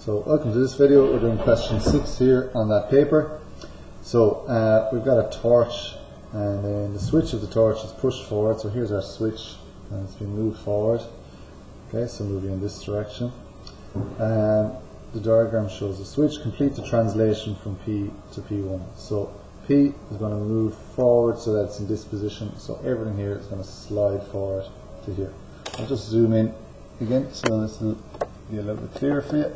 So welcome to this video. We're doing question 6 here on that paper. So we've got a torch, and then the switch of the torch is pushed forward. So here's our switch, and it's been moved forward. Okay, so moving in this direction. The diagram shows the switch. Complete the translation from P to P1. So P is going to move forward so that it's in this position. So everything here is going to slide forward to here. I'll just zoom in again so this will be a little bit clearer for you.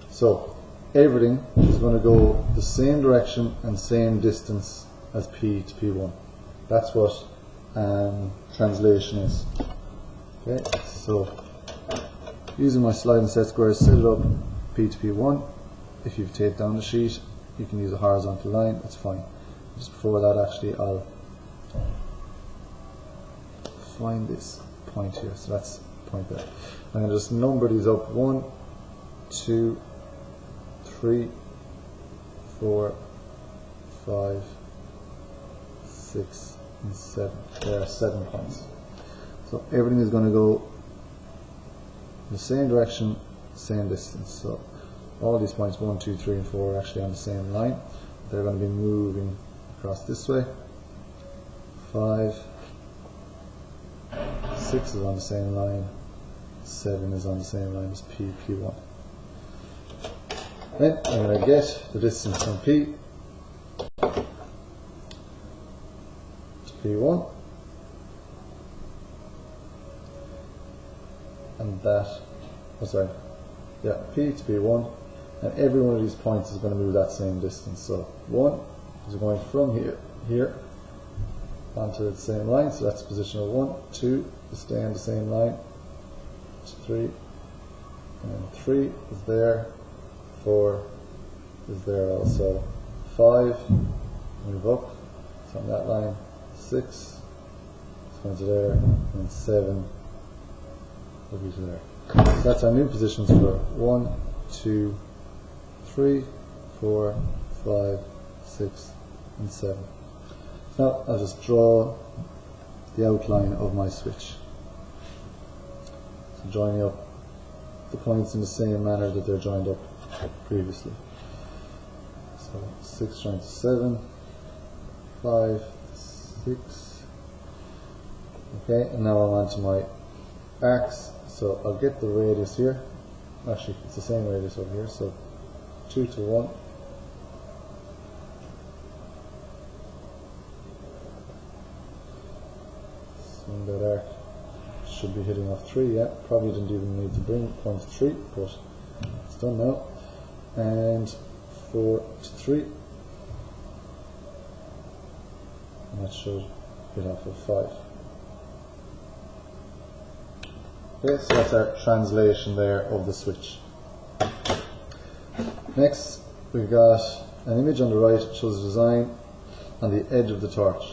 So everything is going to go the same direction and same distance as P to P1. That's what translation is. Okay, so using my sliding set squares, set it up P to P1. If you've taped down the sheet, you can use a horizontal line, that's fine. Just before that, actually, I'll find this point here. So that's the point there. I'm going to just number these up 1, 2, 3, 4, 5, 6, and 7. There are 7 points. So everything is going to go in the same direction, same distance. So all these points 1, 2, 3, and 4 are actually on the same line. They're going to be moving across this way. 5, 6 is on the same line. 7 is on the same line as P, P1. Then I'm going to get the distance from P to P1, and that, P to P1, and every one of these points is going to move that same distance. So 1 is going from here onto the same line, so that's positional 1. 2 is staying on the same line. 3, and 3 is there. 4 is there also. 5, move up, it's on that line. 6 is going to there, and 7 will be to there. So that's our new positions for 1, 2, 3, 4, 5, 6, and 7. Now I'll just draw the outline of my switch. So joining up the points in the same manner that they're joined up previously. So 6 joined to 7, 5, 6. Okay, and now I'm on to my arcs. So I'll get the radius here. Actually, it's the same radius over here. So 2 to 1. And that arc should be hitting off 3, yeah. Probably didn't even need to bring point to 3, but it's done now. And 4 to 3. And that should hit off of 5. Okay, so that's our translation there of the switch. Next, we've got an image on the right that shows the design on the edge of the torch.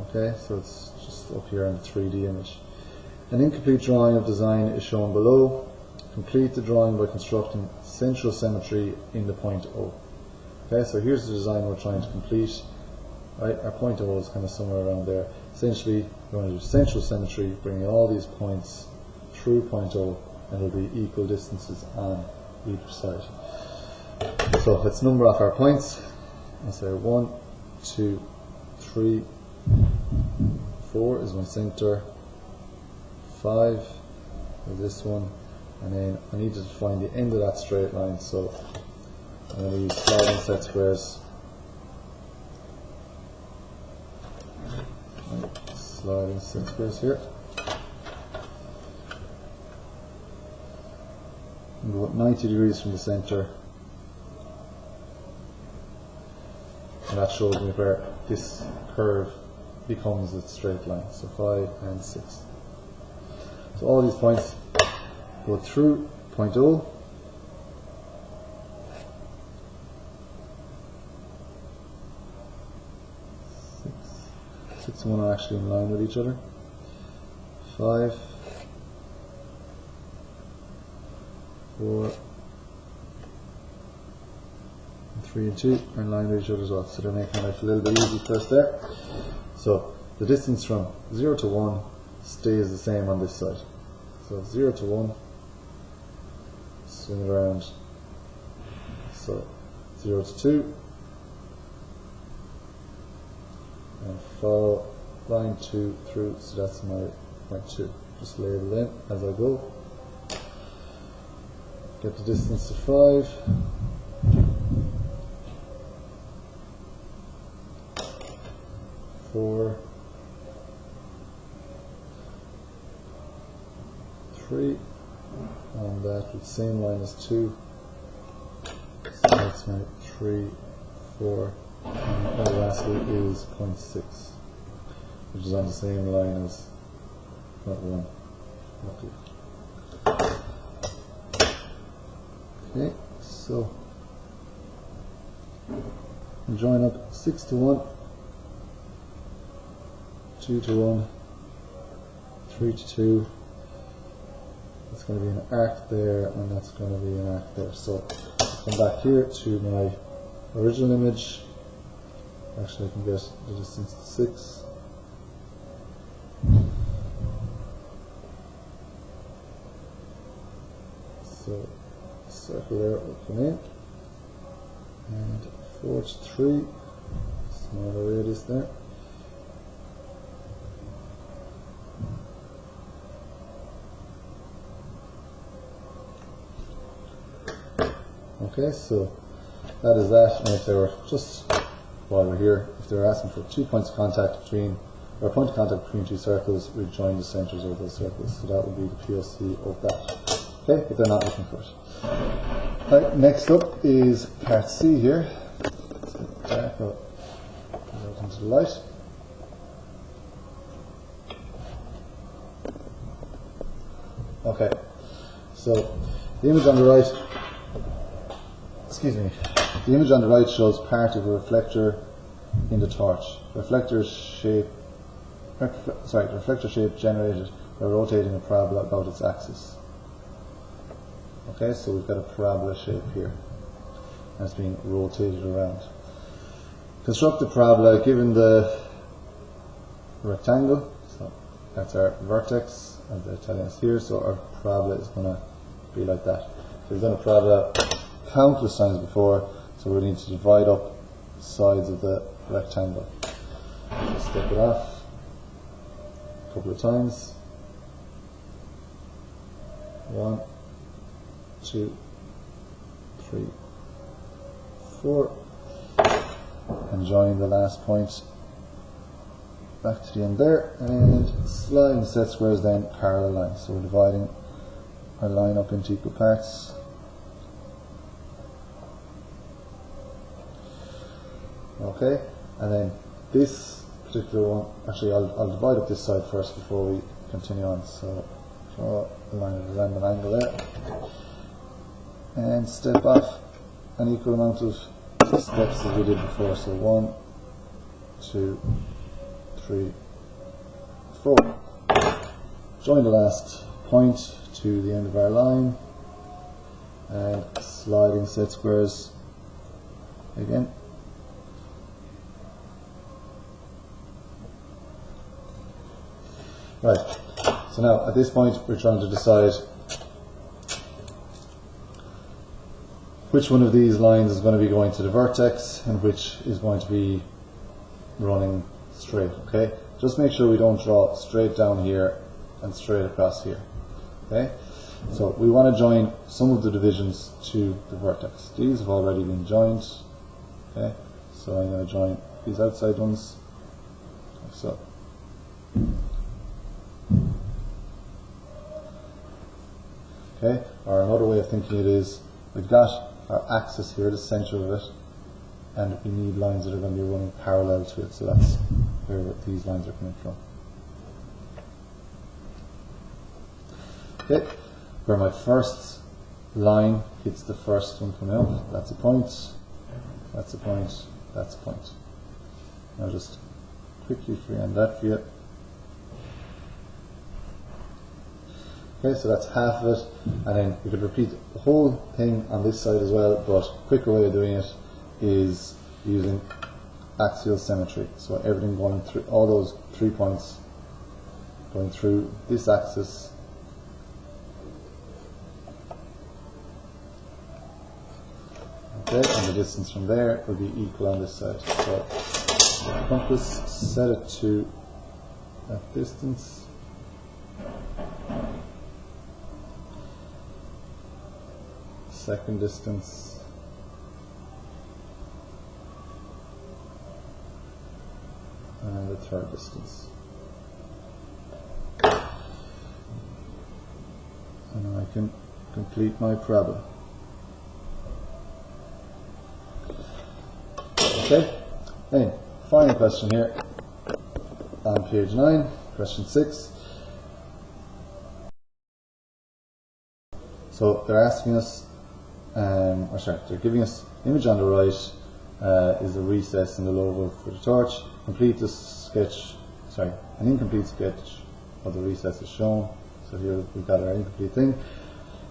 Okay, so it's just up here in the 3D image. An incomplete drawing of design is shown below. Complete the drawing by constructing central symmetry in the point O. Okay, so here's the design we're trying to complete. Right, our point O is kind of somewhere around there. Essentially, we're going to do central symmetry, bringing all these points through point O, and there will be equal distances on each side. So let's number off our points. I'll say 1, 2, 3, 4 is my center, 5 is this one, and then I need to find the end of that straight line, so I'm going to use sliding set squares. Sliding set squares here. And go up 90 degrees from the center. And that shows me where this curve becomes a straight line. So 5 and 6. So all these points go through point O. 6 and 1 are actually in line with each other. 5, 4, 3 and 2 are in line with each other as well, so they're making life a little bit easy for us there. So the distance from 0 to 1 stays the same on this side. So 0 to 1, swing it around. So 0 to 2, and follow line 2 through, so that's my point 2. Just label in as I go. Get the distance to 5. Four, 3, and that with the same line as 2. So that's my 3, 4, and lastly is 0.6, which is on the same line as point 1. Okay, so we join up 6 to 1, 2 to 1, 3 to 2. That's going to be an arc there, and that's going to be an arc there. So come back here to my original image. Actually, I can get the distance to 6. So circle there will come in, and 4 to 3, smaller radius there. Okay, so that is that. And if they were, just while we're here, if they were asking for 2 points of contact between, or a point of contact between 2 circles, we'd join the centres of those circles. So that would be the POC of that. Okay, but they're not looking for it. Right, next up is part C here. So dark out into the light. Okay, so the image on the right, the image on the right shows part of a reflector in the torch. The reflector shape generated by rotating a parabola about its axis. Okay, so we've got a parabola shape here, and it's being rotated around. Construct the parabola given the rectangle, so that's our vertex, as they're telling us here, so our parabola is going to be like that. So we've done a parabola countless times before, so we need to divide up the sides of the rectangle. So step it off a couple of times. 1, 2, 3, 4, and join the last point back to the end there, and slide and set squares then parallel lines. So we're dividing our line up into equal parts. Okay, and then this particular one, actually I'll divide up this side first before we continue on. So draw a line at a random angle there, and step off an equal amount of steps as we did before. So 1, 2, 3, 4. Join the last point to the end of our line, and sliding set squares again. Right, so now at this point we're trying to decide which one of these lines is going to be going to the vertex and which is going to be running straight. Okay, just make sure we don't draw straight down here and straight across here. Okay, so we want to join some of the divisions to the vertex. These have already been joined. Okay, so I'm going to join these outside ones like so. Okay, or another way of thinking it is, we've got our axis here, the centre of it, and we need lines that are going to be running parallel to it, so that's where these lines are coming from. Okay, where my first line hits the first one coming up, that's a point, that's a point, that's a point. I'll just quickly freehand that for you. Okay, so that's half of it, and then we could repeat the whole thing on this side as well, but a quicker way of doing it is using axial symmetry. So everything going through, all those 3 points going through this axis Okay, and the distance from there will be equal on this side. So the compass, set it to that distance. Second distance. And the third distance. And I can complete my parabola. Okay, then final question here on page 9, question 6. So they're asking us, they're giving us image on the right is a recess in the logo for the torch. Complete the sketch, an incomplete sketch of the recess is shown. So here we've got our incomplete thing.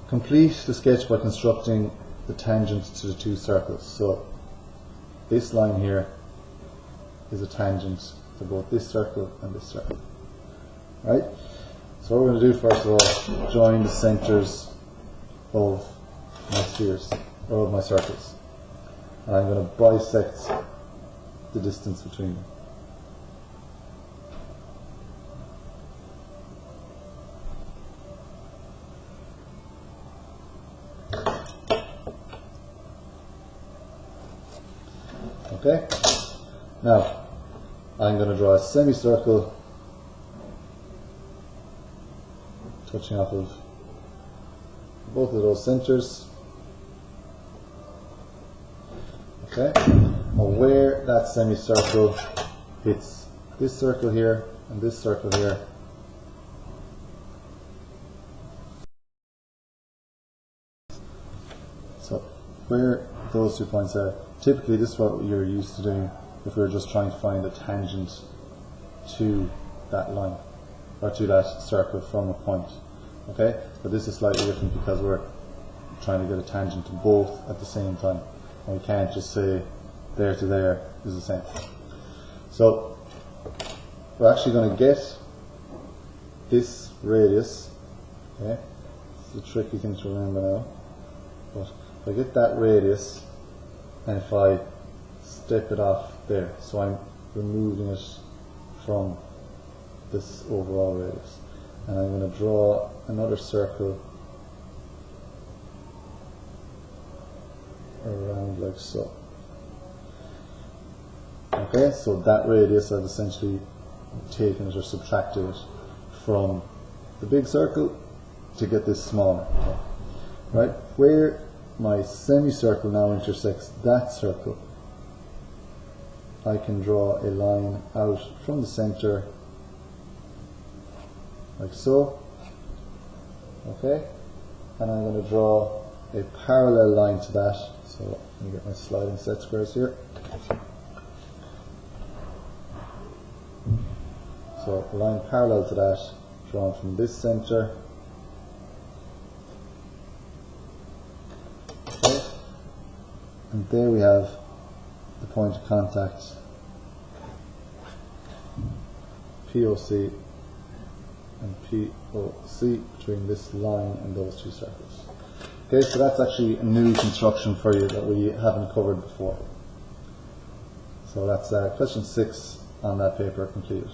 Complete the sketch by constructing the tangent to the two circles. So this line here is a tangent to both this circle and this circle. Right? So what we're going to do first of all, join the centers of my spheres, or of my circles. And I'm going to bisect the distance between them. Okay, now I'm going to draw a semicircle touching off of both of those centers. Okay, and where that semicircle hits this circle here and this circle here, so where those 2 points are, typically this is what you're used to doing if we're just trying to find a tangent to that line or to that circle from a point. Okay, but this is slightly different because we're trying to get a tangent to both at the same time, and we can't just say there to there is the same. So we're actually going to get this radius. Okay, it's a tricky thing to remember now, but if I get that radius and if I step it off there, so I'm removing it from this overall radius, and I'm going to draw another circle around like so. Okay, so that radius I've essentially taken it or subtracted it from the big circle to get this smaller. Right, where my semicircle now intersects that circle, I can draw a line out from the center like so. Okay, and I'm going to draw a parallel line to that. So let me get my sliding set squares here. So a line parallel to that, drawn from this center. Okay, and there we have the point of contact, POC and POC, between this line and those two circles. Okay, so that's actually a new construction for you that we haven't covered before. So that's question 6 on that paper completed.